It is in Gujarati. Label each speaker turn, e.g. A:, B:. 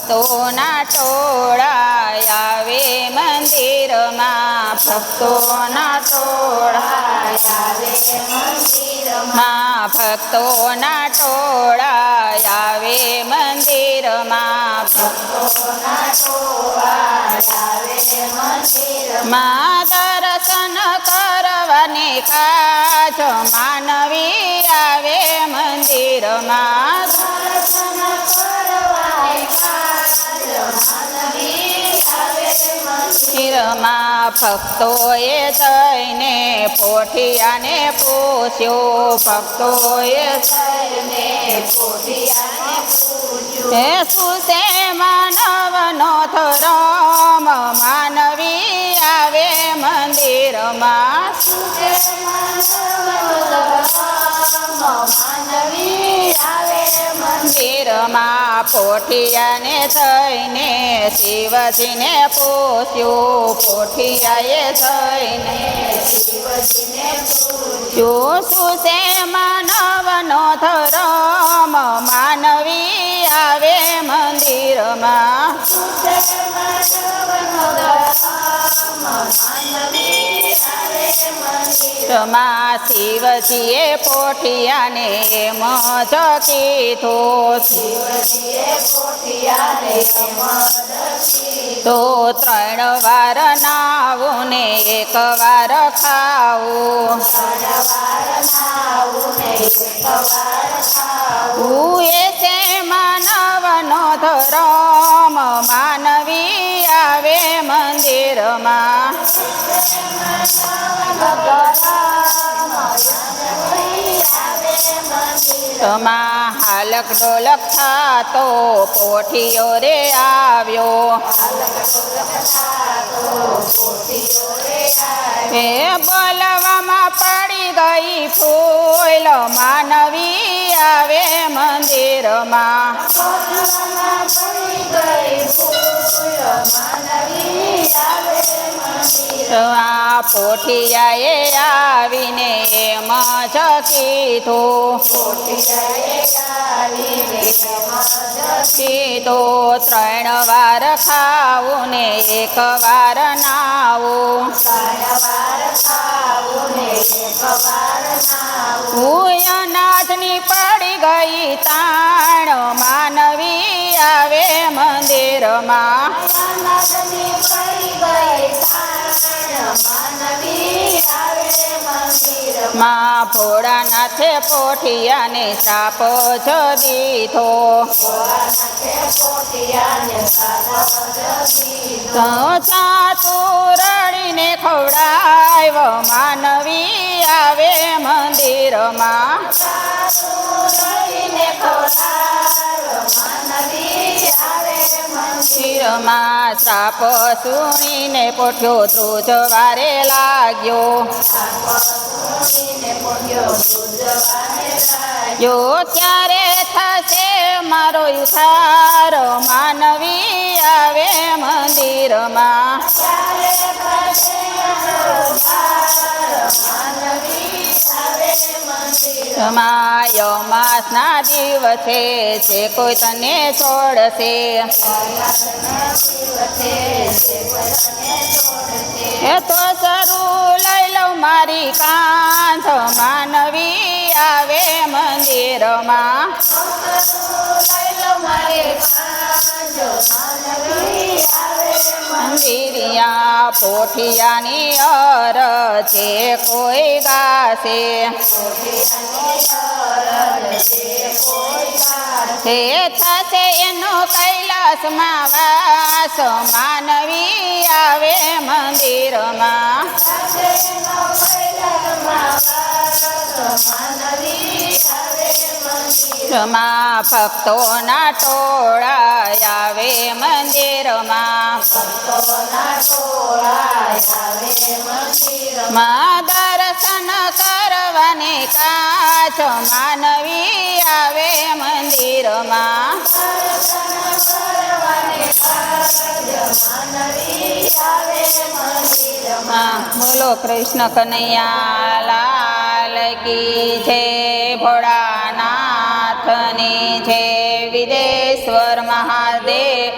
A: ભક્તોના ટોળા આવે મંદિરમાં, ભક્તોના ટોળા આવે મંદિરમાં, ભક્તોના ટોળા આવે મંદિરમાં, ભક્તોના ટોળા આવે મંદિરમાં, દર્શન કરવાને ખાસ માનવી આવે મંદિરમાં, દર્શન કરવાને ખાસ માનવી આવે મંદિરમાં. ભક્તોએ જઈને પોઠિયાને પૂછ્યું, ભક્તોએ જઈને પોઠિયાને પૂછ્યું, હે શું છે માનવનો ધર્મ, માનવી આવે મંદિરમાં, શું છે માનવનો ધર્મ, માનવી આવે મંદિરમાં. પોઠિયાને જઈને શિવજીને પૂછ્યું, પોઠિયાએ જઈને શિવજીને પૂછ્યું, શું છે માનવનો ધર્મ, માનવી આવે મંદિરમાં, શું છે માનવનો ધર્મ, માનવી આવે મંદિરમાં. શિવજીએ પોઠિયાને એમ જ કીધું, શિવજીએ પોઠિયાને એમ જ કીધું, 3 વાર નાવું ને 1 વાર ખાવું, 3 વાર નાવું ને 1 વાર ખાવું, એ છે માનવનો ધર્મ, માનવી આવે મંદિરમાં, માં હાલક ડોલક થાતો પોઠિયો રે આવ્યો, હે બોલવામાં પડી ગઈ ફૂલ, માનવી આવે મંદિરમાં, આ પોઠિયાએ આવીને એમ જ કીધું, કીધું 3 વાર ખાવું ને 1 વાર નાવું, અનાજની પડી ગઈ તાણ, માનવી આવે મંદિરમાં, માં ભોળાનાથે પોઠિયાને શ્રાપ જ દીધો, ચાતું રડીને ખવડાવ્યો, માનવી આવે મંદિરમાં, મંદિરમાં. શ્રાપ સુણીને પોઠ્યો ધ્રુજવારે લાગ્યો, ક્યારે થશે મારો ઉદ્ધાર, માનવી આવે મંદિરમાં, યમાસના દિવસે છે કોઈ તને છોડશે, એ તો શરૂ લઈ લઉં મારી કાંધ, માનવી આવે મંદિરમાં, મંદિરિયા પોઠિયાની અરજે કોઈ ગાશે, તે થશે એનો કૈલાસમાં વાસ, માનવી આવે મંદિરમાં, ભક્તોના ટોળા આવે મંદિરમાં, દર્શન કરવાને કાચ માનવી આવે મંદિરમાં, બોલો કૃષ્ણ કનૈયા લાલ કી જય, ભોળાનાથની જય, વિદેશ્વર મહાદેવ